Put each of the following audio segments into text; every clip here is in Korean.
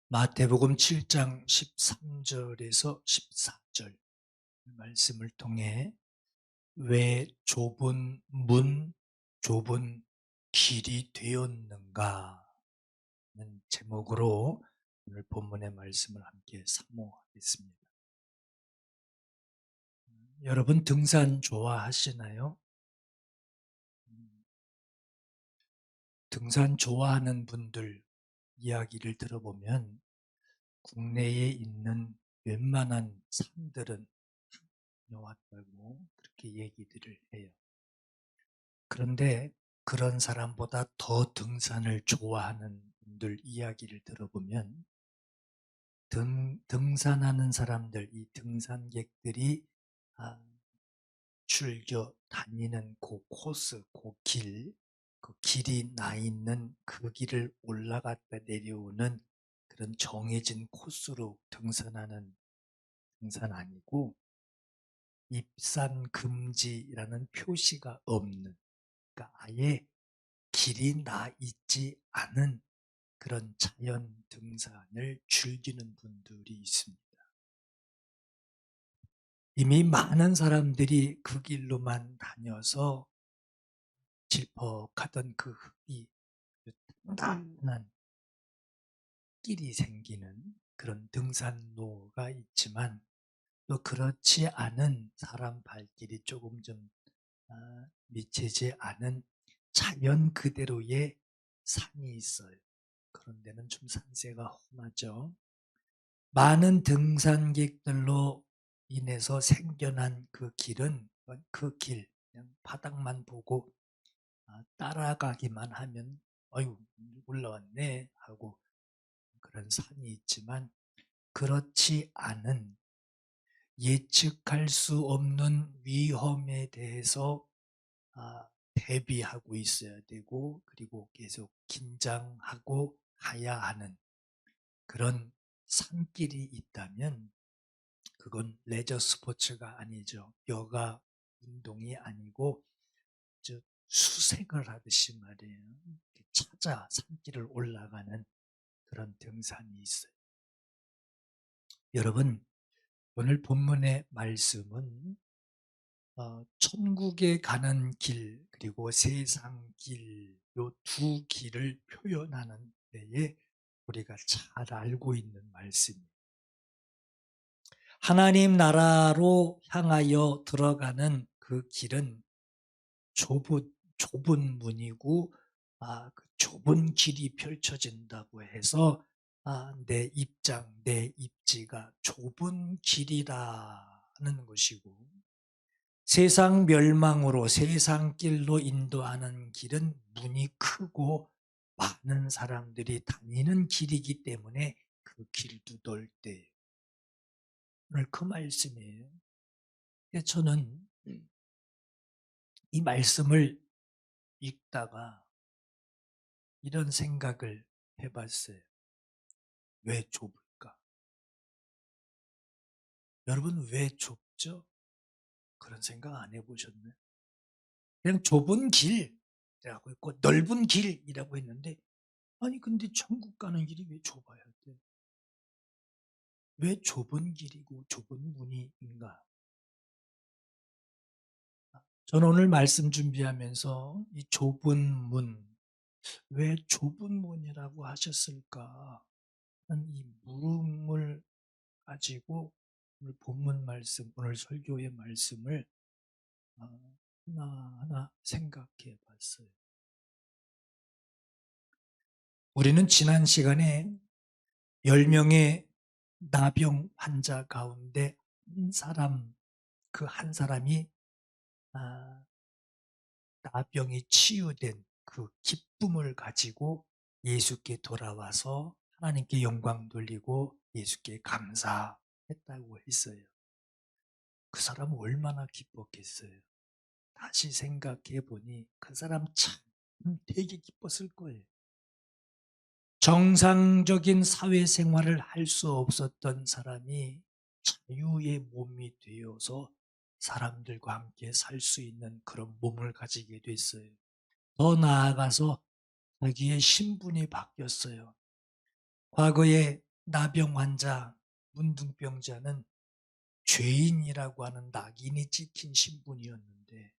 마태복음 7장 13절에서 14절 말씀을 통해 왜 좁은 문, 좁은 길이 되었는가 하는 제목으로 오늘 본문의 말씀을 함께 사모하겠습니다. 여러분 등산 좋아하시나요? 등산 좋아하는 분들 이야기를 들어보면 국내에 있는 웬만한 산들은 다녀왔다고 그렇게 얘기들을 해요. 그런데 그런 사람보다 더 등산을 좋아하는 분들 이야기를 들어보면 등산하는 사람들, 이 등산객들이 즐겨 다니는 그 코스, 그 길이 나 있는 그 길을 올라갔다 내려오는 그런 정해진 코스로 등산하는 등산 아니고 입산 금지라는 표시가 없는, 그러니까 아예 길이 나 있지 않은 그런 자연 등산을 즐기는 분들이 있습니다. 이미 많은 사람들이 그 길로만 다녀서 질퍽하던 그 흙이 단단한 길이 생기는 그런 등산로가 있지만 또 그렇지 않은 사람 발길이 조금 좀 미치지 않은 자연 그대로의 산이 있어요. 그런 데는 좀 산세가 험하죠. 많은 등산객들로 인해서 생겨난 그 길은 그 길, 그냥 바닥만 보고 따라가기만 하면 어휴 올라왔네 하고 그런 산이 있지만 그렇지 않은 예측할 수 없는 위험에 대해서 대비하고 있어야 되고 그리고 계속 긴장하고 가야 하는 그런 산길이 있다면 그건 레저 스포츠가 아니죠. 여가 운동이 아니고 수색을 하듯이 말이에요. 찾아 산길을 올라가는 그런 등산이 있어요. 여러분, 오늘 본문의 말씀은 천국에 가는 길 그리고 세상 길, 요 두 길을 표현하는 데에 우리가 잘 알고 있는 말씀입니다. 하나님 나라로 향하여 들어가는 그 길은 좁은 문이고 그 좁은 길이 펼쳐진다고 해서 내 입장, 내 입지가 좁은 길이라는 것이고 세상 멸망으로 세상 길로 인도하는 길은 문이 크고 많은 사람들이 다니는 길이기 때문에 그 길도 넓대. 오늘 그 말씀이에요. 저는 이 말씀을 읽다가 이런 생각을 해봤어요. 왜 좁을까? 여러분 왜 좁죠? 그런 생각 안 해보셨나요? 그냥 좁은 길이라고 했고 넓은 길이라고 했는데 아니 근데 천국 가는 길이 왜 좁아야 돼? 왜 좁은 길이고 좁은 문인가? 저는 오늘 말씀 준비하면서 이 좁은 문, 왜 좁은 문이라고 하셨을까? 하는 이 물음을 가지고 오늘 본문 말씀, 오늘 설교의 말씀을 하나하나 생각해 봤어요. 우리는 지난 시간에 10명의 나병 환자 가운데 그 한 사람이 나병이 치유된 그 기쁨을 가지고 예수께 돌아와서 하나님께 영광 돌리고 예수께 감사했다고 했어요. 그 사람은 얼마나 기뻤겠어요. 다시 생각해 보니 그 사람 참 되게 기뻤을 거예요. 정상적인 사회생활을 할 수 없었던 사람이 자유의 몸이 되어서 사람들과 함께 살 수 있는 그런 몸을 가지게 됐어요. 더 나아가서 자기의 신분이 바뀌었어요. 과거에 나병 환자, 문둥병자는 죄인이라고 하는 낙인이 찍힌 신분이었는데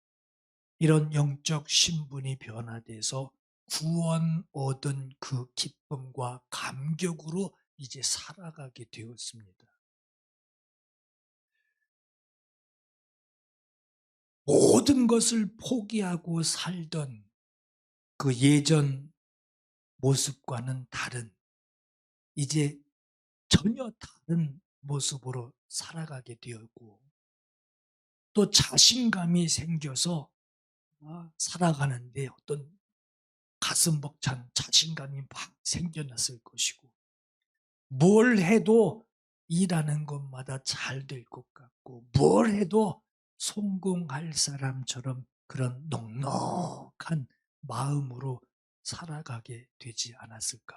이런 영적 신분이 변화돼서 구원 얻은 그 기쁨과 감격으로 이제 살아가게 되었습니다. 모든 것을 포기하고 살던 그 예전 모습과는 다른, 이제 전혀 다른 모습으로 살아가게 되었고 또 자신감이 생겨서 살아가는데 어떤 가슴 벅찬 자신감이 막 생겨났을 것이고 뭘 해도 일하는 것마다 잘 될 것 같고 뭘 해도 성공할 사람처럼 그런 넉넉한 마음으로 살아가게 되지 않았을까.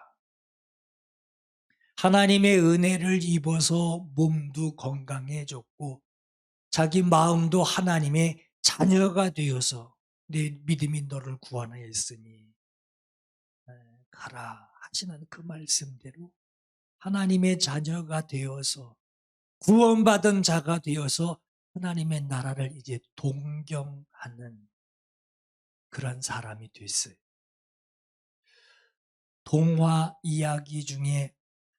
하나님의 은혜를 입어서 몸도 건강해졌고 자기 마음도 하나님의 자녀가 되어서 내 믿음이 너를 구원하였으니 가라 하시는 그 말씀대로 하나님의 자녀가 되어서 구원받은 자가 되어서 하나님의 나라를 이제 동경하는 그런 사람이 됐어요. 동화 이야기 중에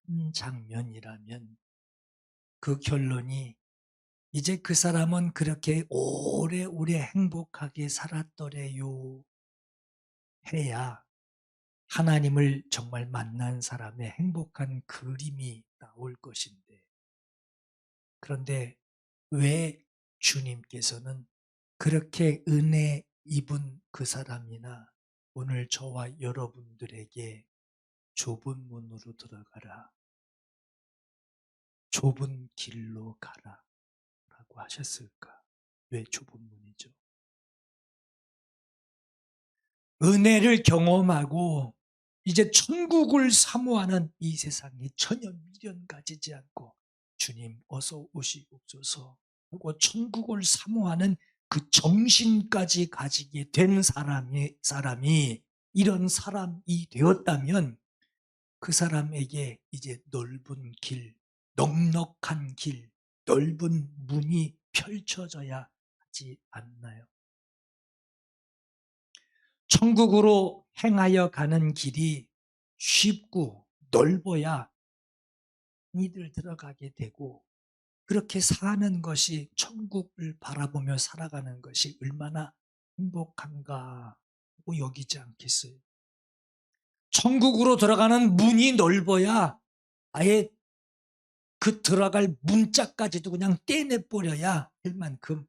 한 장면이라면 그 결론이 이제 그 사람은 그렇게 오래오래 행복하게 살았더래요 해야 하나님을 정말 만난 사람의 행복한 그림이 나올 것인데 그런데 왜 주님께서는 그렇게 은혜 입은 그 사람이나 오늘 저와 여러분들에게 좁은 문으로 들어가라, 좁은 길로 가라 라고 하셨을까? 왜 좁은 문이죠? 은혜를 경험하고 이제 천국을 사모하는 이 세상에 전혀 미련 가지지 않고 주님 어서 오시옵소서 하고 천국을 사모하는 그 정신까지 가지게 된 사람이 이런 사람이 되었다면 그 사람에게 이제 넓은 길, 넉넉한 길, 넓은 문이 펼쳐져야 하지 않나요? 천국으로 행하여 가는 길이 쉽고 넓어야 이들 들어가게 되고 그렇게 사는 것이 천국을 바라보며 살아가는 것이 얼마나 행복한가 하고 여기지 않겠어요? 천국으로 들어가는 문이 넓어야 아예 그 들어갈 문짝까지도 그냥 떼내버려야 할 만큼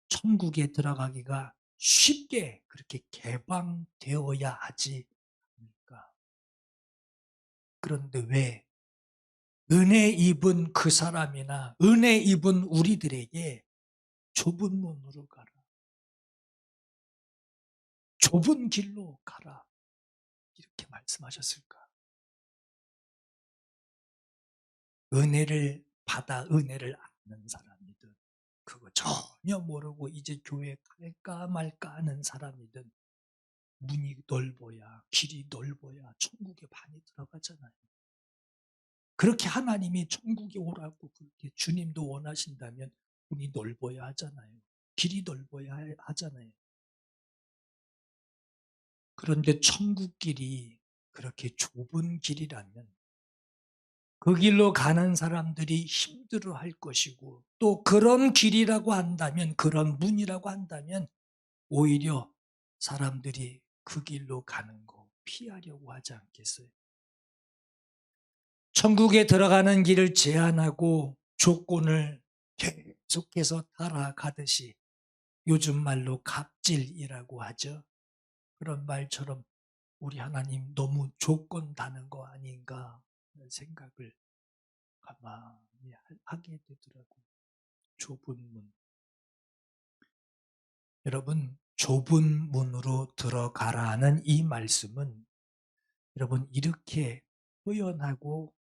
천국에 들어가기가 쉽게 그렇게 개방되어야 하지 않을까. 그런데 왜 은혜 입은 그 사람이나 은혜 입은 우리들에게 좁은 문으로 가라, 좁은 길로 가라 이렇게 말씀하셨을까? 은혜를 받아 은혜를 아는 사람이든 그거 전혀 모르고 이제 교회 갈까 말까 하는 사람이든 문이 넓어야 길이 넓어야 천국에 많이 들어가잖아요. 그렇게 하나님이 천국에 오라고 그렇게 주님도 원하신다면 문이 넓어야 하잖아요. 길이 넓어야 하잖아요. 그런데 천국 길이 그렇게 좁은 길이라면 그 길로 가는 사람들이 힘들어 할 것이고 또 그런 길이라고 한다면 그런 문이라고 한다면 오히려 사람들이 그 길로 가는 거 피하려고 하지 않겠어요? 천국에 들어가는 길을 제한하고 조건을 계속해서 따라가듯이 요즘 말로 갑질이라고 하죠. 그런 말처럼 우리 하나님 너무 조건 다는 거 아닌가 하는 생각을 가만히 하게 되더라고요. 좁은 문. 여러분, 좁은 문으로 들어가라는 이 말씀은 여러분 이렇게 표현하고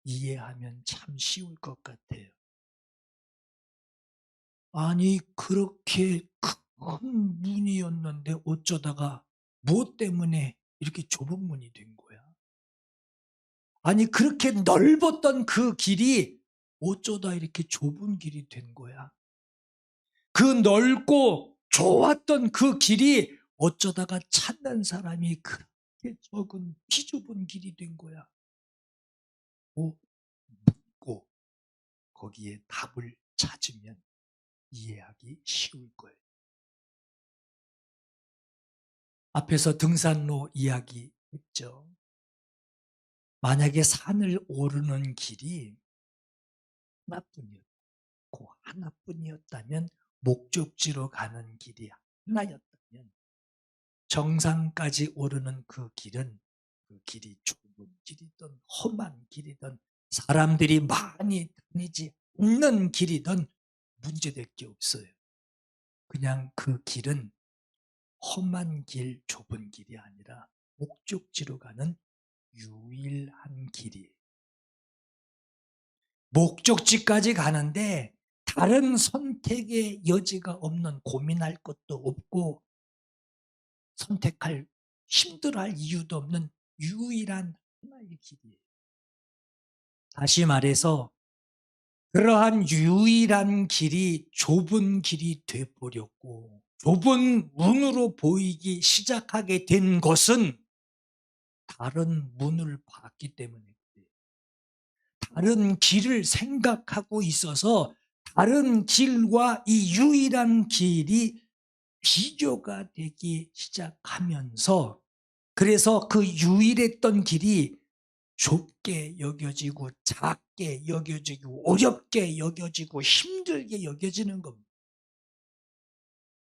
이해하면 참 쉬울 것 같아요. 아니 그렇게 큰 문이었는데 어쩌다가 무엇 때문에 이렇게 좁은 문이 된 거야? 아니 그렇게 넓었던 그 길이 어쩌다 이렇게 좁은 길이 된 거야. 그 넓고 좋았던 그 길이 어쩌다가 찾는 사람이 그렇게 적은 비좁은 길이 된 거야. 묻고 거기에 답을 찾으면 이해하기 쉬울 거예요. 앞에서 등산로 이야기했죠. 만약에 산을 오르는 길이 하나뿐이었다면 목적지로 가는 길이 하나였다면 정상까지 오르는 그 길은 그 길이 좁은 길이든 험한 길이든 사람들이 많이 다니지 않는 길이든 문제될 게 없어요. 그냥 그 길은 험한 길, 좁은 길이 아니라 목적지로 가는 유일한 길이에요. 목적지까지 가는데 다른 선택의 여지가 없는, 고민할 것도 없고 선택할, 힘들어할 이유도 없는 유일한 하나의 길이에요. 다시 말해서 그러한 유일한 길이 좁은 길이 되어버렸고 좁은 문으로 보이기 시작하게 된 것은 다른 문을 봤기 때문에 그래요. 다른 길을 생각하고 있어서 다른 길과 이 유일한 길이 비교가 되기 시작하면서, 그래서 그 유일했던 길이 좁게 여겨지고 작게 여겨지고 어렵게 여겨지고 힘들게 여겨지는 겁니다.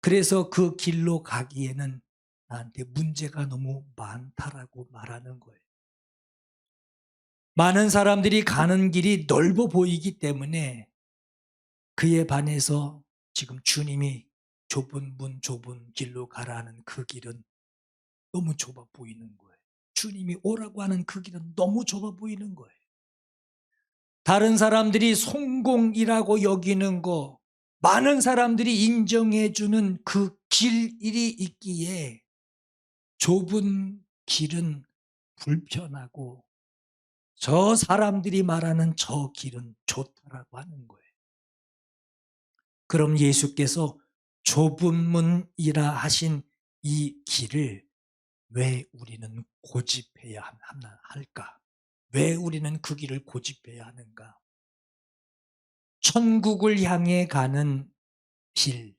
그래서 그 길로 가기에는 나한테 문제가 너무 많다라고 말하는 거예요. 많은 사람들이 가는 길이 넓어 보이기 때문에 그에 반해서 지금 주님이 좁은 문, 좁은 길로 가라는 그 길은 너무 좁아 보이는 거예요. 주님이 오라고 하는 그 길은 너무 좁아 보이는 거예요. 다른 사람들이 성공이라고 여기는 거, 많은 사람들이 인정해 주는 그 길이 있기에 좁은 길은 불편하고 저 사람들이 말하는 저 길은 좋다라고 하는 거예요. 그럼 예수께서 좁은 문이라 하신 이 길을 왜 우리는 고집해야 할까? 왜 우리는 그 길을 고집해야 하는가? 천국을 향해 가는 길,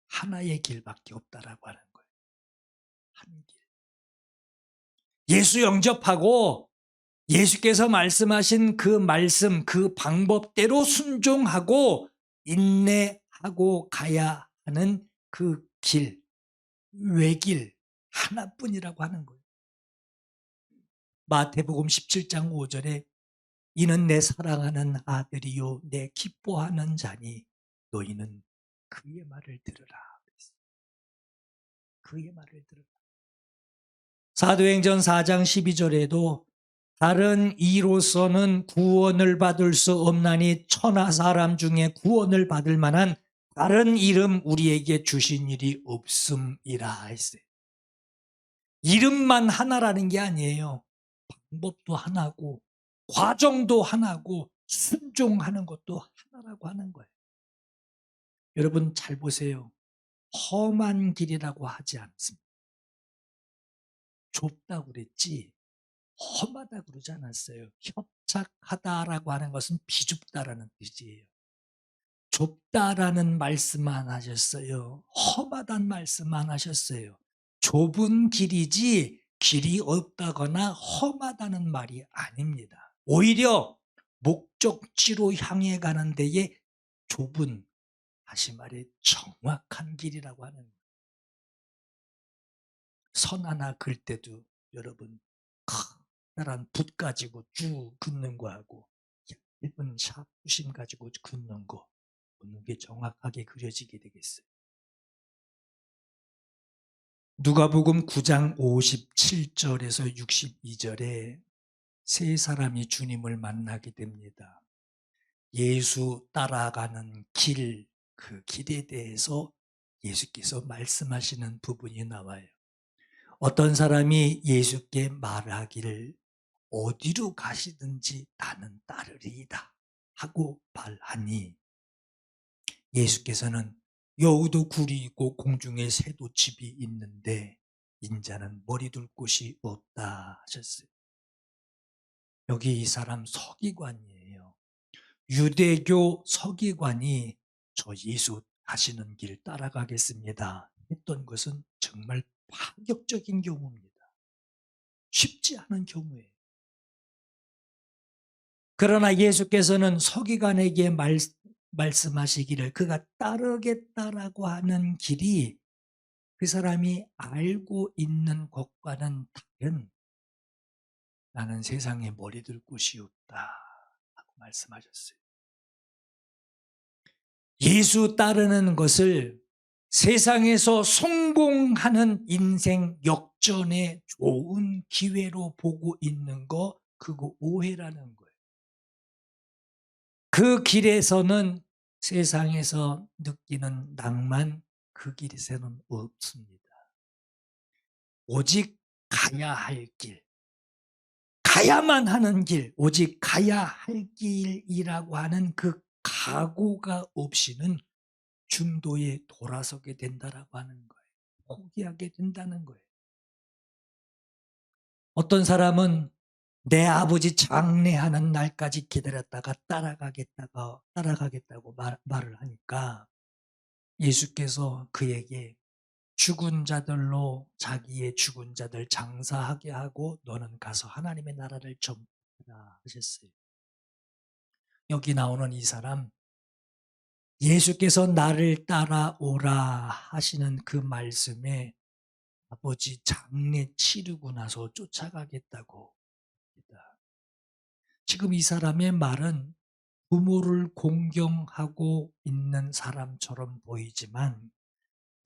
하나의 길밖에 없다라고 하는 거예요. 한 길. 예수 영접하고 예수께서 말씀하신 그 말씀, 그 방법대로 순종하고 인내하고 가야 하는 그 길, 외길 하나뿐이라고 하는 거예요. 마태복음 17장 5절에 이는 내 사랑하는 아들이요 내 기뻐하는 자니 너희는 그의 말을 들으라. 그의 말을 들으라. 사도행전 4장 12절에도 다른 이로서는 구원을 받을 수 없나니 천하 사람 중에 구원을 받을 만한 다른 이름 우리에게 주신 일이 없음이라 했어요. 이름만 하나라는 게 아니에요. 방법도 하나고 과정도 하나고 순종하는 것도 하나라고 하는 거예요. 여러분 잘 보세요. 험한 길이라고 하지 않습니다. 좁다고 그랬지 험하다고 그러지 않았어요. 협착하다라고 하는 것은 비좁다라는 뜻이에요. 좁다라는 말씀만 하셨어요. 험하다는 말씀만 하셨어요. 좁은 길이지 길이 없다거나 험하다는 말이 아닙니다. 오히려 목적지로 향해 가는 데에 좁은, 다시 말해 정확한 길이라고 하는 거예요. 선 하나 긁을 때도 여러분 커다란 붓 가지고 쭉 긋는 거하고 얇은 샤프심 가지고 긋는 거 어느 게 정확하게 그려지게 되겠어요. 누가복음 9장 57절에서 62절에 세 사람이 주님을 만나게 됩니다. 예수 따라가는 길, 그 길에 대해서 예수께서 말씀하시는 부분이 나와요. 어떤 사람이 예수께 말하기를 어디로 가시든지 나는 따르리이다 하고 말하니 예수께서는 여우도 굴이 있고 공중에 새도 집이 있는데 인자는 머리 둘 곳이 없다 하셨어요. 여기 이 사람 서기관이에요. 유대교 서기관이 저 예수 가시는 길 따라가겠습니다 했던 것은 정말 파격적인 경우입니다. 쉽지 않은 경우예요. 그러나 예수께서는 서기관에게 말씀하시기를 그가 따르겠다라고 하는 길이 그 사람이 알고 있는 것과는 다른 나는 세상에 머리 둘 곳이 없다 하고 말씀하셨어요. 예수 따르는 것을 세상에서 성공하는 인생 역전의 좋은 기회로 보고 있는 거 그거 오해라는 거예요. 그 길에서는 세상에서 느끼는 낭만 그 길에서는 없습니다. 오직 가야 할 길, 가야만 하는 길, 오직 가야 할 길이라고 하는 그 각오가 없이는 중도에 돌아서게 된다라고 하는 거예요. 포기하게 된다는 거예요. 어떤 사람은 내 아버지 장례하는 날까지 기다렸다가 따라가겠다고 말을 하니까 예수께서 그에게 죽은 자들로 자기의 죽은 자들 장사하게 하고 너는 가서 하나님의 나라를 전파하라 하셨어요. 여기 나오는 이 사람 예수께서 나를 따라오라 하시는 그 말씀에 아버지 장례 치르고 나서 쫓아가겠다고 합니다. 지금 이 사람의 말은 부모를 공경하고 있는 사람처럼 보이지만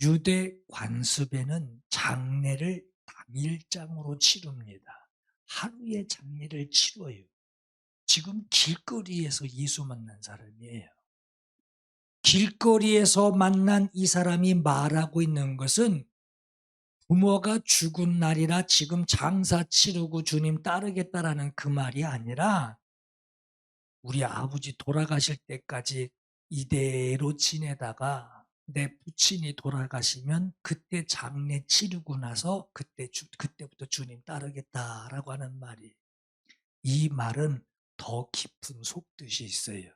유대 관습에는 장례를 당일장으로 치릅니다. 하루에 장례를 치러요. 지금 길거리에서 예수 만난 사람이에요. 길거리에서 만난 이 사람이 말하고 있는 것은 부모가 죽은 날이라 지금 장사 치르고 주님 따르겠다라는 그 말이 아니라 우리 아버지 돌아가실 때까지 이대로 지내다가 내 부친이 돌아가시면 그때 장례 치르고 나서 그때부터 주님 따르겠다라고 하는 말이 이 말은 더 깊은 속뜻이 있어요.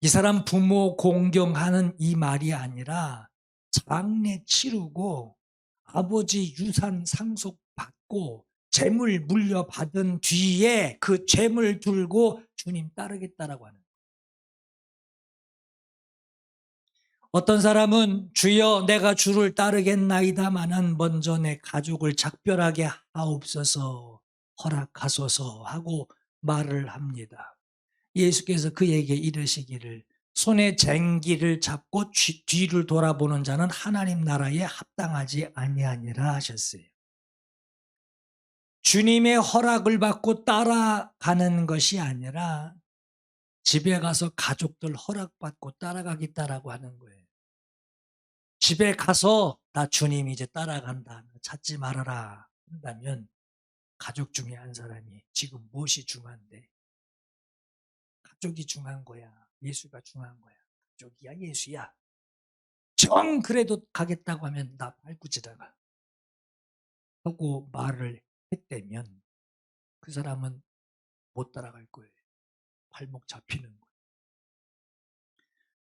이 사람 부모 공경하는 이 말이 아니라 장례 치르고 아버지 유산 상속받고 재물 물려받은 뒤에 그 재물 들고 주님 따르겠다라고 하는 거예요. 어떤 사람은 주여 내가 주를 따르겠나이다마는 먼저 내 가족을 작별하게 하옵소서 허락하소서 하고 말을 합니다. 예수께서 그에게 이르시기를 손에 쟁기를 잡고 뒤를 돌아보는 자는 하나님 나라에 합당하지 아니하니라 하셨어요. 주님의 허락을 받고 따라가는 것이 아니라 집에 가서 가족들 허락받고 따라가겠다라고 하는 거예요. 집에 가서 나 주님 이제 따라간다. 찾지 말아라 한다면 가족 중에 한 사람이 지금 무엇이 중요한데? 가족이 중요한 거야. 예수가 중요한 거야. 가족이야 예수야. 정 그래도 가겠다고 하면 나 밟고 지다가 하고 말을 했다면 그 사람은 못 따라갈 거예요. 발목 잡히는 거예요.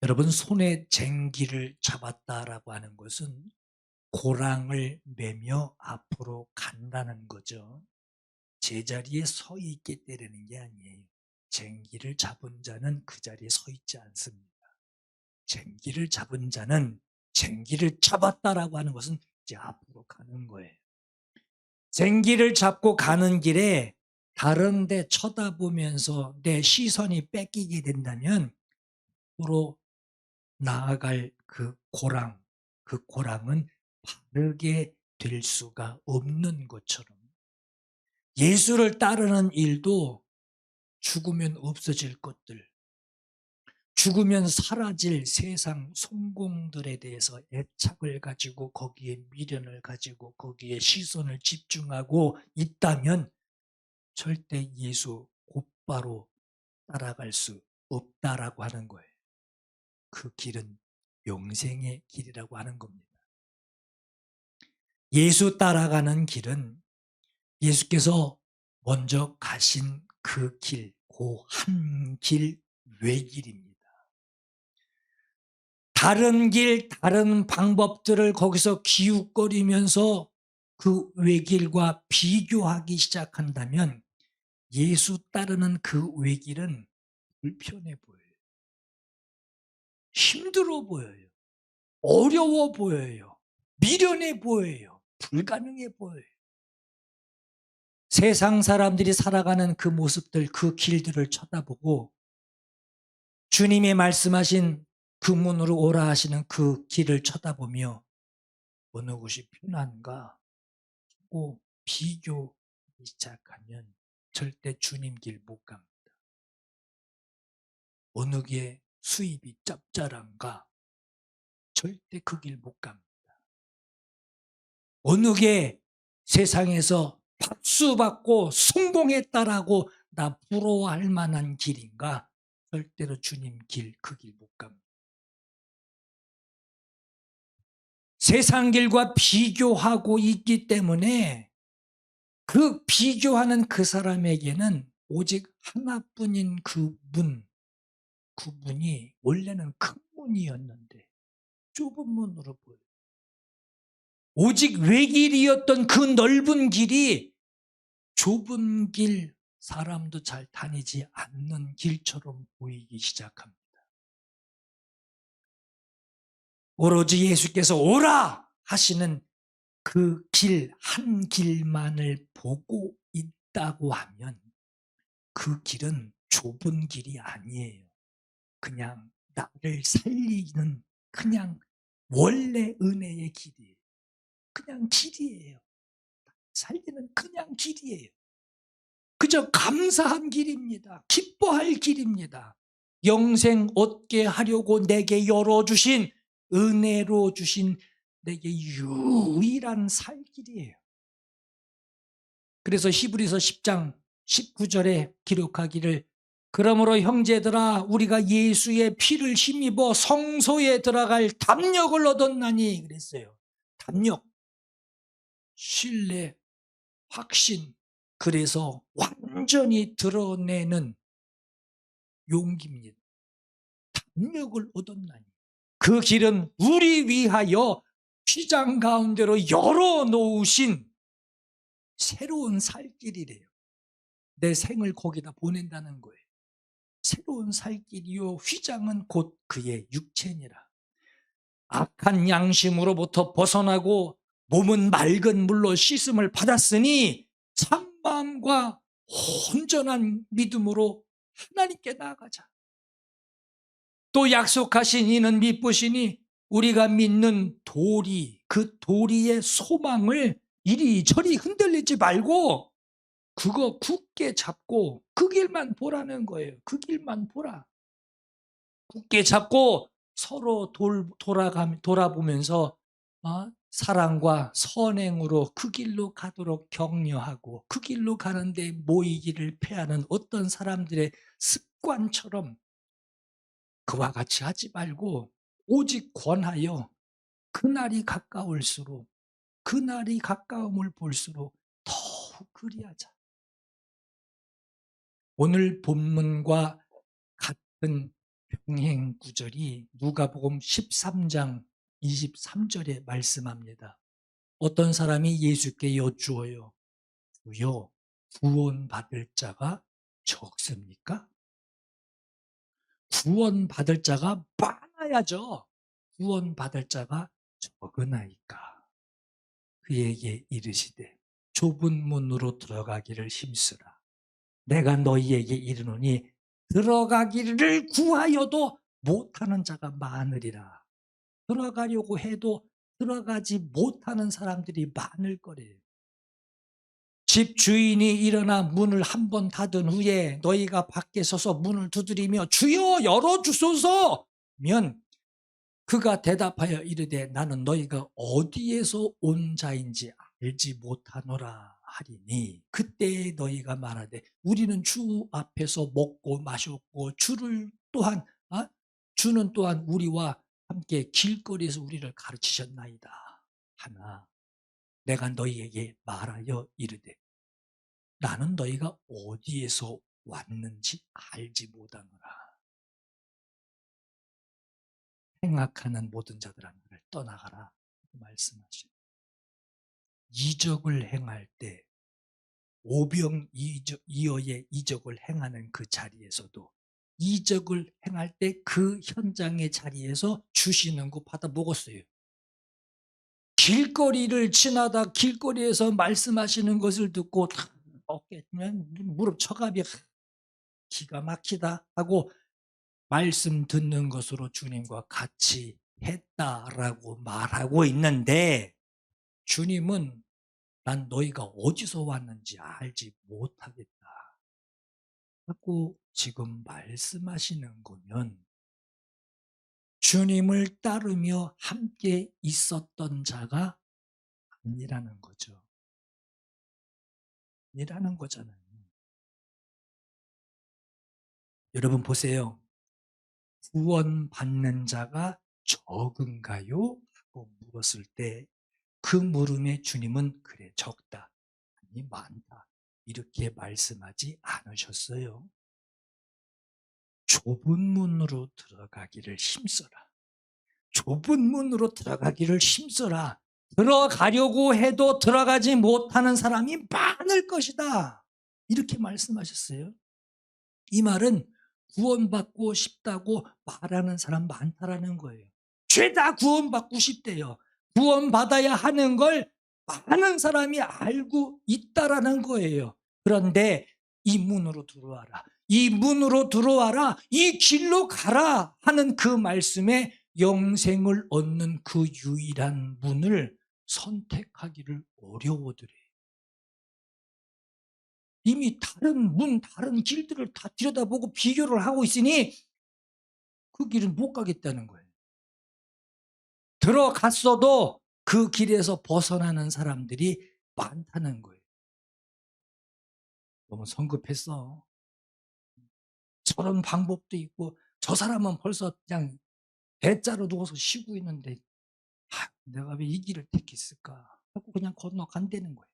여러분 손에 쟁기를 잡았다라고 하는 것은 고랑을 매며 앞으로 간다는 거죠. 제자리에 서 있게 때리는 게 아니에요. 쟁기를 잡은 자는 그 자리에 서 있지 않습니다. 쟁기를 잡은 자는 쟁기를 잡았다라고 하는 것은 이제 앞으로 가는 거예요. 쟁기를 잡고 가는 길에 다른 데 쳐다보면서 내 시선이 뺏기게 된다면 앞으로 나아갈 그 고랑은 바르게 될 수가 없는 것처럼 예수를 따르는 일도 죽으면 없어질 것들, 죽으면 사라질 세상 성공들에 대해서 애착을 가지고 거기에 미련을 가지고 거기에 시선을 집중하고 있다면 절대 예수 곧바로 따라갈 수 없다라고 하는 거예요. 그 길은 영생의 길이라고 하는 겁니다. 예수 따라가는 길은 예수께서 먼저 가신 그 길, 그 한 길 외길입니다. 다른 길, 다른 방법들을 거기서 기웃거리면서 그 외길과 비교하기 시작한다면 예수 따르는 그 외길은 불편해 보여요. 힘들어 보여요. 어려워 보여요. 미련해 보여요. 불가능해 보여요. 세상 사람들이 살아가는 그 모습들, 그 길들을 쳐다보고 주님의 말씀하신 그 문으로 오라 하시는 그 길을 쳐다보며 어느 곳이 편한가 하고 비교하기 시작하면 절대 주님 길 못 갑니다. 어느 게 수입이 짭짤한가 절대 그 길 못 갑니다. 어느 게 세상에서 박수 받고 성공했다라고 나 부러워할 만한 길인가 절대로 주님 길, 그 길 못 갑니다. 세상 길과 비교하고 있기 때문에 그 비교하는 그 사람에게는 오직 하나뿐인 그 문이 원래는 큰 문이었는데 좁은 문으로 보여요. 오직 외길이었던 그 넓은 길이 좁은 길, 사람도 잘 다니지 않는 길처럼 보이기 시작합니다. 오로지 예수께서 오라 하시는 그 길, 한 길만을 보고 있다고 하면 그 길은 좁은 길이 아니에요. 그냥 나를 살리는 그냥 원래 은혜의 길이에요. 그냥 길이에요. 살리는 그냥 길이에요. 그저 감사한 길입니다. 기뻐할 길입니다. 영생 얻게 하려고 내게 열어주신 은혜로 주신 내게 유일한 살 길이에요. 그래서 히브리서 10장 19절에 기록하기를 그러므로 형제들아 우리가 예수의 피를 힘입어 성소에 들어갈 담력을 얻었나니 그랬어요. 담력, 신뢰, 확신, 그래서 완전히 드러내는 용기입니다. 담력을 얻었나니 그 길은 우리 위하여 휘장 가운데로 열어놓으신 새로운 살 길이래요. 내 생을 거기다 보낸다는 거예요. 새로운 살 길이요 휘장은 곧 그의 육체니라. 악한 양심으로부터 벗어나고 몸은 맑은 물로 씻음을 받았으니 참마음과 온전한 믿음으로 하나님께 나아가자. 또 약속하신 이는 미쁘시니 우리가 믿는 도리, 그 도리의 소망을 이리저리 흔들리지 말고 그거 굳게 잡고 그 길만 보라는 거예요. 그 길만 보라. 굳게 잡고 서로 돌아보면서 사랑과 선행으로 그 길로 가도록 격려하고 그 길로 가는데 모이기를 패하는 어떤 사람들의 습관처럼 그와 같이 하지 말고 오직 권하여 그날이 가까울수록 그날이 가까움을 볼수록 더욱 그리하자. 오늘 본문과 같은 병행 구절이 누가복음 13장 23절에 말씀합니다. 어떤 사람이 예수께 여쭈어요. 주여 구원받을 자가 적습니까? 구원받을 자가 많아야죠. 구원받을 자가 적으나이까. 그에게 이르시되 좁은 문으로 들어가기를 힘쓰라. 내가 너희에게 이르노니 들어가기를 구하여도 못하는 자가 많으리라. 들어가려고 해도 들어가지 못하는 사람들이 많을 거래요. 집 주인이 일어나 문을 한 번 닫은 후에 너희가 밖에 서서 문을 두드리며 주여 열어주소서 면 그가 대답하여 이르되 나는 너희가 어디에서 온 자인지 알지 못하노라 하리니 그때 너희가 말하되 우리는 주 앞에서 먹고 마셨고 주는 또한 우리와 함께 길거리에서 우리를 가르치셨나이다 하나 내가 너희에게 말하여 이르되 나는 너희가 어디에서 왔는지 알지 못하노라. 행악하는 모든 자들아 너를 떠나가라 말씀하시오. 이적을 행할 때 오병이어의 이적을 행하는 그 자리에서도 이적을 행할 때 그 현장의 자리에서 주시는 거 받아 먹었어요. 길거리를 지나다 길거리에서 말씀하시는 것을 듣고 어깨 무릎 처갑이 기가 막히다 하고 말씀 듣는 것으로 주님과 같이 했다라고 말하고 있는데 주님은 난 너희가 어디서 왔는지 알지 못하겠다 하고 지금 말씀하시는 거면 주님을 따르며 함께 있었던 자가 아니라는 거죠. 아니라는 거잖아요. 여러분 보세요. 구원받는 자가 적은가요? 하고 물었을 때 그 물음에 주님은 그래 적다, 아니 많다 이렇게 말씀하지 않으셨어요. 좁은 문으로 들어가기를 힘써라. 좁은 문으로 들어가기를 힘써라. 들어가려고 해도 들어가지 못하는 사람이 많을 것이다. 이렇게 말씀하셨어요. 이 말은 구원받고 싶다고 말하는 사람 많다라는 거예요. 죄다 구원받고 싶대요. 구원받아야 하는 걸 많은 사람이 알고 있다라는 거예요. 그런데 이 문으로 들어와라. 이 문으로 들어와라. 이 길로 가라 하는 그 말씀에 영생을 얻는 그 유일한 문을 선택하기를 어려워더래요. 이미 다른 문, 다른 길들을 다 들여다보고 비교를 하고 있으니 그 길은 못 가겠다는 거예요. 들어갔어도 그 길에서 벗어나는 사람들이 많다는 거예요. 너무 성급했어. 저런 방법도 있고 저 사람은 벌써 그냥 대자로 누워서 쉬고 있는데 내가 왜 이 길을 택했을까 하고 그냥 건너간다는 거예요.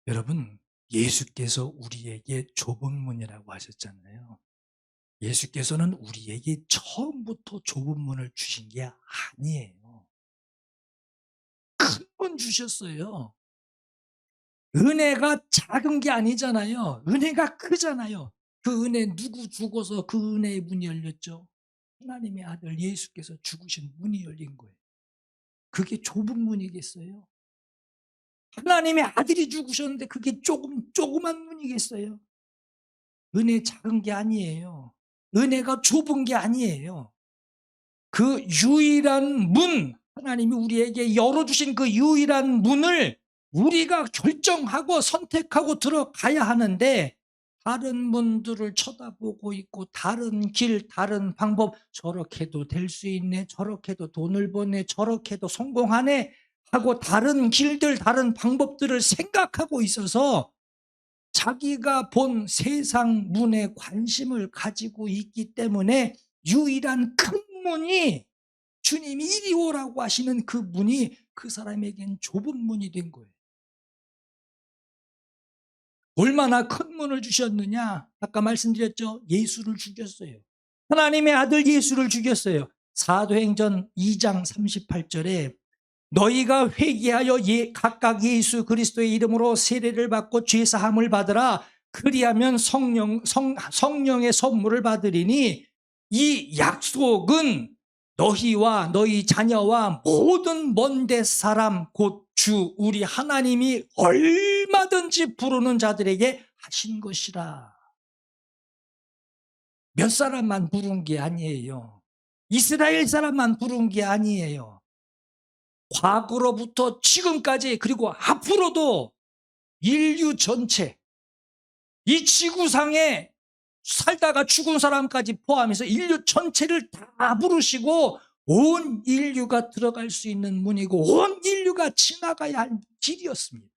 여러분 예수께서 우리에게 좁은 문이라고 하셨잖아요. 예수께서는 우리에게 처음부터 좁은 문을 주신 게 아니에요. 큰 문 주셨어요. 은혜가 작은 게 아니잖아요. 은혜가 크잖아요. 그 은혜 누구 죽어서 그 은혜의 문이 열렸죠? 하나님의 아들 예수께서 죽으신 문이 열린 거예요. 그게 좁은 문이겠어요? 하나님의 아들이 죽으셨는데 그게 조그만 문이겠어요? 은혜 작은 게 아니에요. 은혜가 좁은 게 아니에요. 그 유일한 문, 하나님이 우리에게 열어주신 그 유일한 문을 우리가 결정하고 선택하고 들어가야 하는데 다른 문들을 쳐다보고 있고 다른 길, 다른 방법 저렇게도 될 수 있네, 저렇게도 돈을 버네, 저렇게도 성공하네 하고 다른 길들, 다른 방법들을 생각하고 있어서 자기가 본 세상 문에 관심을 가지고 있기 때문에 유일한 큰 문이 주님이 이리 오라고 하시는 그 문이 그 사람에겐 좁은 문이 된 거예요. 얼마나 큰 문을 주셨느냐? 아까 말씀드렸죠? 예수를 죽였어요. 하나님의 아들 예수를 죽였어요. 사도행전 2장 38절에 너희가 회개하여 각각 예수 그리스도의 이름으로 세례를 받고 죄사함을 받으라. 그리하면 성령의 선물을 받으리니 이 약속은 너희와 너희 자녀와 모든 먼데 사람 곧 주 우리 하나님이 얼마든지 부르는 자들에게 하신 것이라. 몇 사람만 부른 게 아니에요. 이스라엘 사람만 부른 게 아니에요. 과거로부터 지금까지 그리고 앞으로도 인류 전체 이 지구상에 살다가 죽은 사람까지 포함해서 인류 전체를 다 부르시고 온 인류가 들어갈 수 있는 문이고 온 인류가 지나가야 할 길이었습니다.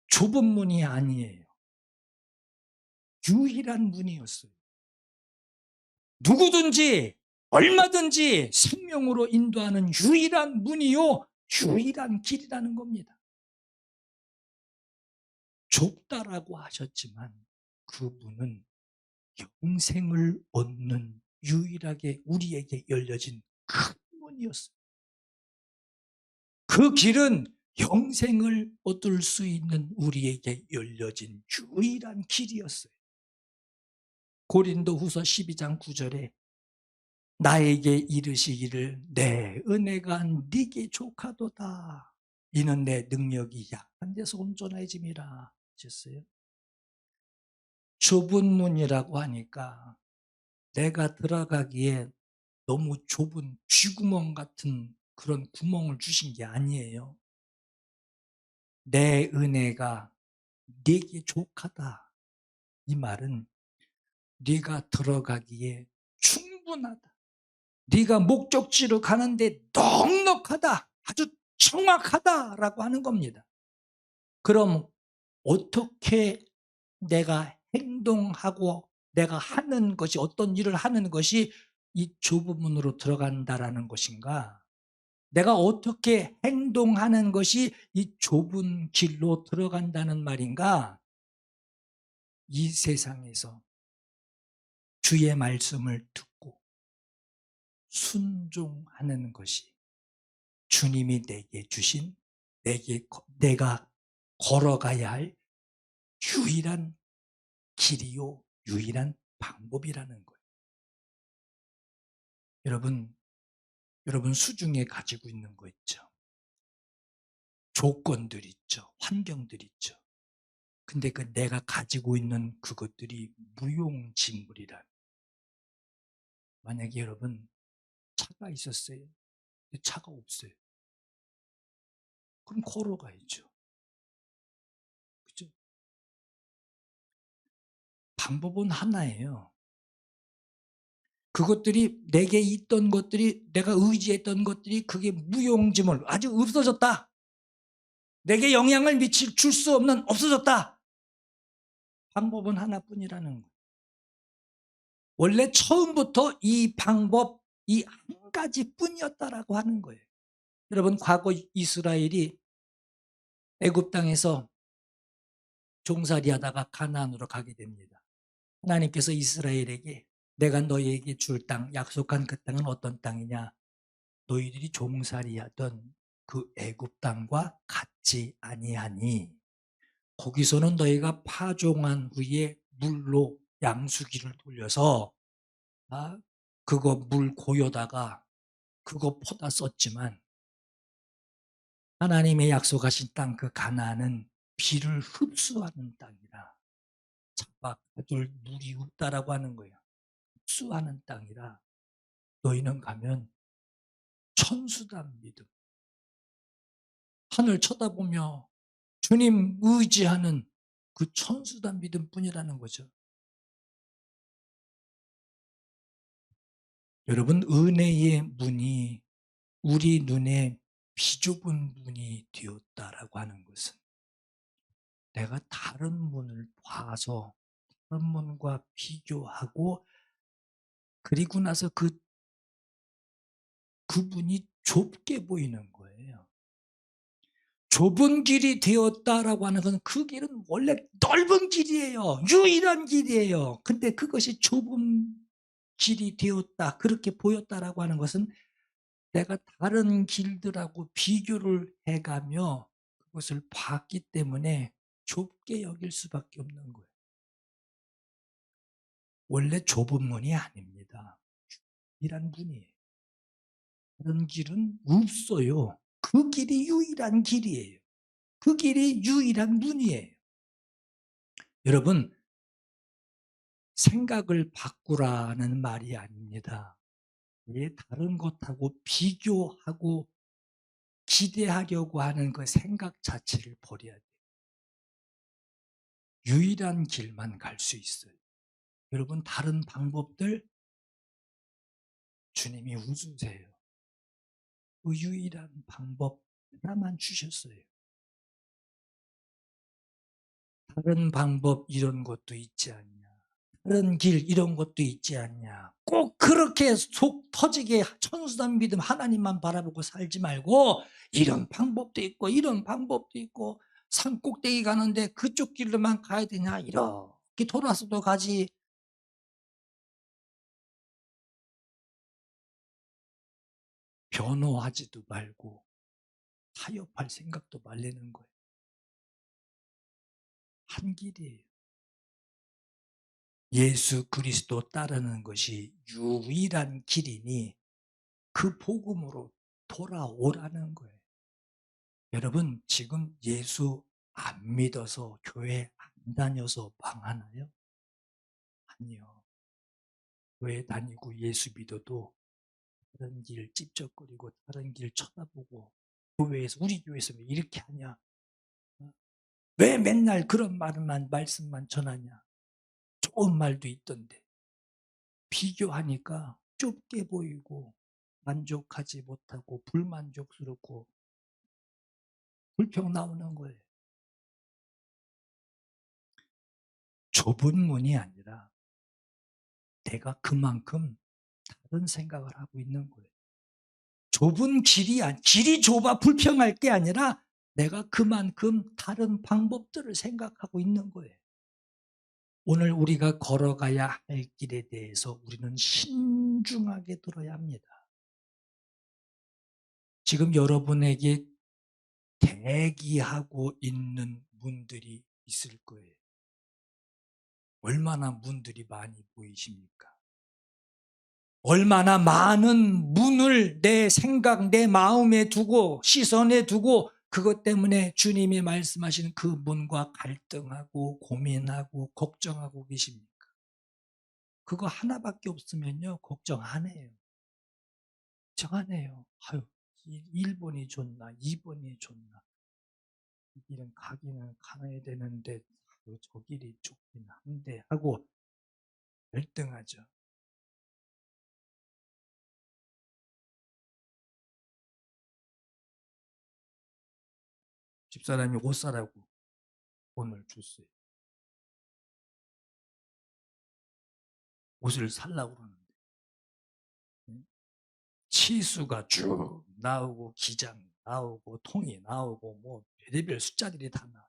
좁은 문이 아니에요. 유일한 문이었어요. 누구든지 얼마든지 생명으로 인도하는 유일한 문이요, 유일한 길이라는 겁니다. 좁다라고 하셨지만 그 문은 영생을 얻는 유일하게 우리에게 열려진 큰 문이었어요. 그 길은 영생을 얻을 수 있는 우리에게 열려진 유일한 길이었어요. 고린도후서 12장 9절에 나에게 이르시기를 내 은혜가 네게 족하도다. 이는 내 능력이 약한 데서 온전해짐이라 하셨어요. 좁은 문이라고 하니까 내가 들어가기에 너무 좁은 쥐구멍 같은 그런 구멍을 주신 게 아니에요. 내 은혜가 네게 족하다. 이 말은 네가 들어가기에 충분하다. 네가 목적지로 가는데 넉넉하다. 아주 정확하다라고 하는 겁니다. 그럼 어떻게 내가 행동하고 내가 하는 것이 어떤 일을 하는 것이 이 좁은 문으로 들어간다라는 것인가? 내가 어떻게 행동하는 것이 이 좁은 길로 들어간다는 말인가? 이 세상에서 주의 말씀을 듣고 순종하는 것이 주님이 내게 주신 내가 걸어가야 할 유일한 길이요, 유일한 방법이라는 거예요. 여러분 수중에 가지고 있는 거 있죠. 조건들 있죠. 환경들 있죠. 근데 그 내가 가지고 있는 그것들이 무용지물이란. 만약에 여러분 차가 있었어요. 근데 차가 없어요. 그럼 걸어가야죠. 그죠? 방법은 하나예요. 그것들이 내게 있던 것들이 내가 의지했던 것들이 그게 무용지물 아주 없어졌다. 내게 영향을 줄 수 없는 없어졌다. 방법은 하나뿐이라는 거예요. 원래 처음부터 이 방법 이 한 가지뿐이었다라고 하는 거예요. 여러분 과거 이스라엘이 애굽 땅에서 종살이하다가 가나안으로 가게 됩니다. 하나님께서 이스라엘에게 내가 너희에게 줄 땅 약속한 그 땅은 어떤 땅이냐? 너희들이 종살이하던 그 애굽 땅과 같지 아니하니 거기서는 너희가 파종한 후에 물로 양수기를 돌려서 그거 물 고여다가 그거 퍼다 썼지만 하나님의 약속하신 땅 그 가나안은 비를 흡수하는 땅이라 자박들 물이 없다라고 하는 거예요. 흡수하는 땅이라 너희는 가면 천수단 믿음 하늘 쳐다보며 주님 의지하는 그 천수단 믿음뿐이라는 거죠. 여러분 은혜의 문이 우리 눈에 비좁은 문이 되었다라고 하는 것은 내가 다른 문을 봐서 다른 문과 비교하고 그리고 나서 그 문이 좁게 보이는 거예요. 좁은 길이 되었다라고 하는 건 그 길은 원래 넓은 길이에요. 유일한 길이에요. 근데 그것이 좁은 길이 되었다. 그렇게 보였다라고 하는 것은 내가 다른 길들하고 비교를 해가며 그것을 봤기 때문에 좁게 여길 수밖에 없는 거예요. 원래 좁은 문이 아닙니다. 유일한 문이에요. 다른 길은 없어요. 그 길이 유일한 길이에요. 그 길이 유일한 문이에요. 여러분 생각을 바꾸라는 말이 아닙니다. 왜 다른 것하고 비교하고 기대하려고 하는 그 생각 자체를 버려야 돼요. 유일한 길만 갈 수 있어요. 여러분 다른 방법들 주님이 웃으세요. 그 유일한 방법 하나만 주셨어요. 다른 방법 이런 것도 있지 않냐. 다른 길 이런 것도 있지 않냐. 꼭 그렇게 속 터지게 천수단 믿음 하나님만 바라보고 살지 말고 이런 방법도 있고 이런 방법도 있고 산 꼭대기 가는데 그쪽 길로만 가야 되냐. 이렇게 돌아서도 가지. 변호하지도 말고 타협할 생각도 말라는 거예요. 한 길이에요. 예수 그리스도 따르는 것이 유일한 길이니 그 복음으로 돌아오라는 거예요. 여러분 지금 예수 안 믿어서 교회 안 다녀서 망하나요? 아니요. 교회 다니고 예수 믿어도 다른 길 찝쩍거리고 다른 길 쳐다보고 교회에서 우리 교회에서 왜 이렇게 하냐? 왜 맨날 그런 말씀만 전하냐? 좋은 말도 있던데 비교하니까 좁게 보이고 만족하지 못하고 불만족스럽고 불평 나오는 거예요. 좁은 문이 아니라 내가 그만큼 다른 생각을 하고 있는 거예요. 좁은 길이 좁아 불평할 게 아니라 내가 그만큼 다른 방법들을 생각하고 있는 거예요. 오늘 우리가 걸어가야 할 길에 대해서 우리는 신중하게 들어야 합니다. 지금 여러분에게 대기하고 있는 문들이 있을 거예요. 얼마나 문들이 많이 보이십니까? 얼마나 많은 문을 내 생각, 내 마음에 두고 시선에 두고 그것 때문에 주님이 말씀하신 그 문과 갈등하고 고민하고 걱정하고 계십니까? 그거 하나밖에 없으면요 걱정 안 해요. 걱정 안 해요. 아유 1번이 좋나 2번이 좋나 이 길은 가기는 가야 되는데 저 길이 좋긴 한데 하고 갈등하죠. 집사람이 옷 사라고 돈을 줬어요. 옷을 살라고 그러는데 치수가 쭉 나오고 기장 나오고 통이 나오고 뭐 별의별 숫자들이 다 나와.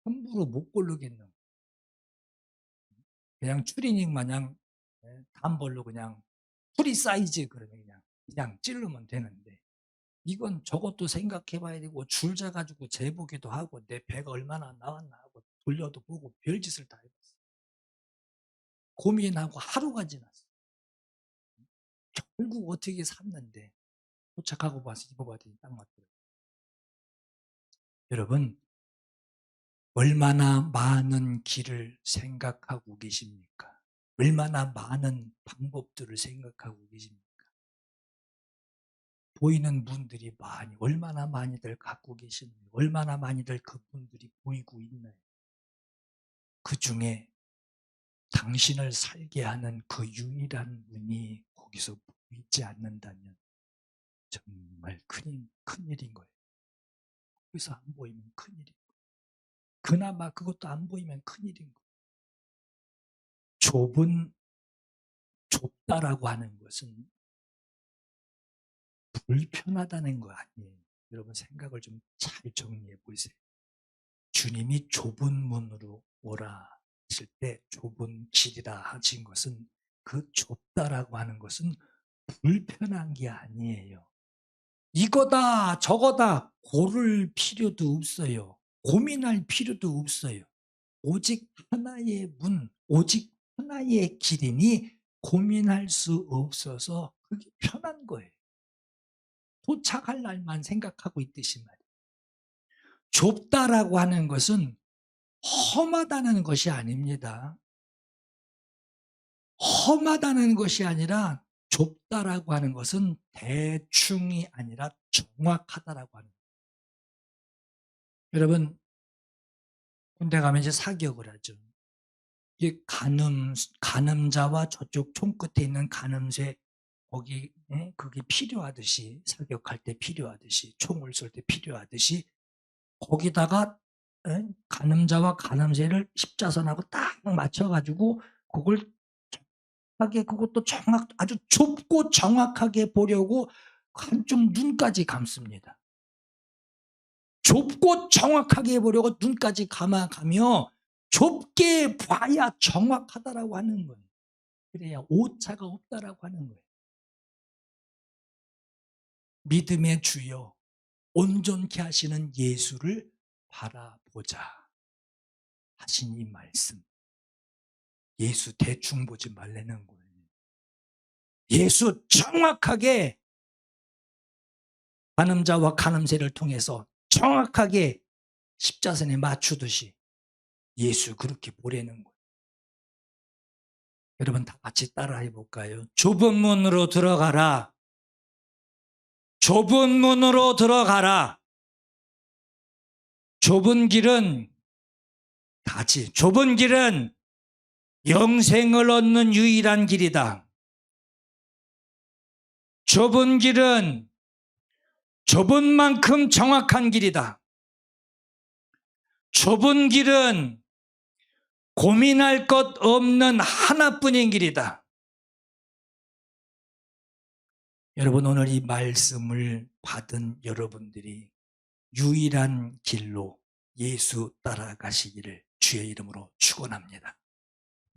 함부로 못 고르겠는 그냥 추리닝 마냥 단벌로 그냥 프리 사이즈 그러면 그냥 찌르면 되는데 이건 저것도 생각해 봐야 되고 줄 재가지고 재보기도 하고 내 배가 얼마나 나왔나 하고 돌려도 보고 별짓을 다 해봤어. 고민하고 하루가 지났어. 결국 어떻게 샀는데 도착하고 봐서 입어봤더니 딱 맞더라고요. 여러분 얼마나 많은 길을 생각하고 계십니까? 얼마나 많은 방법들을 생각하고 계십니까? 보이는 분들이 얼마나 많이들 갖고 계시나요? 얼마나 많이들 그분들이 보이고 있나요? 그 중에 당신을 살게 하는 그 유일한 문이 거기서 보이지 않는다면 정말 큰일인 거예요. 거기서 안 보이면 큰일인 거예요. 그나마 그것도 안 보이면 큰일인 거예요. 좁다라고 하는 것은 불편하다는 거 아니에요. 여러분 생각을 좀 잘 정리해 보세요. 주님이 좁은 문으로 오라 하실 때 좁은 길이라 하신 것은 그 좁다라고 하는 것은 불편한 게 아니에요. 이거다 저거다 고를 필요도 없어요. 고민할 필요도 없어요. 오직 하나의 문, 오직 하나의 길이니 고민할 수 없어서 그게 편한 거예요. 도착할 날만 생각하고 있듯이 말이에요. 좁다라고 하는 것은 험하다는 것이 아닙니다. 험하다는 것이 아니라 좁다라고 하는 것은 대충이 아니라 정확하다라고 하는 거예요. 여러분 군대 가면 이제 사격을 하죠. 이게 가늠자와 저쪽 총끝에 있는 가늠쇠 그게 필요하듯이, 사격할 때 필요하듯이, 총을 쏠 때 필요하듯이 거기다가 간음자와 간음새를 십자선하고 딱 맞춰가지고 그걸 정확하게, 그것도 아주 좁고 정확하게 보려고 한쪽 눈까지 감습니다. 좁고 정확하게 보려고 눈까지 감아가며 좁게 봐야 정확하다라고 하는 거예요. 그래야 오차가 없다라고 하는 거예요. 믿음의 주여 온전케 하시는 예수를 바라보자 하신 이 말씀. 예수 대충 보지 말라는 거예요. 예수 정확하게 간음자와 간음새를 통해서 정확하게 십자선에 맞추듯이 예수 그렇게 보라는 거예요. 여러분 다 같이 따라 해볼까요? 좁은 문으로 들어가라. 좁은 문으로 들어가라. 좁은 길은 좁은 길은 영생을 얻는 유일한 길이다. 좁은 길은 좁은 만큼 정확한 길이다. 좁은 길은 고민할 것 없는 하나뿐인 길이다. 여러분 오늘 이 말씀을 받은 여러분들이 유일한 길로 예수 따라가시기를 주의 이름으로 축원합니다.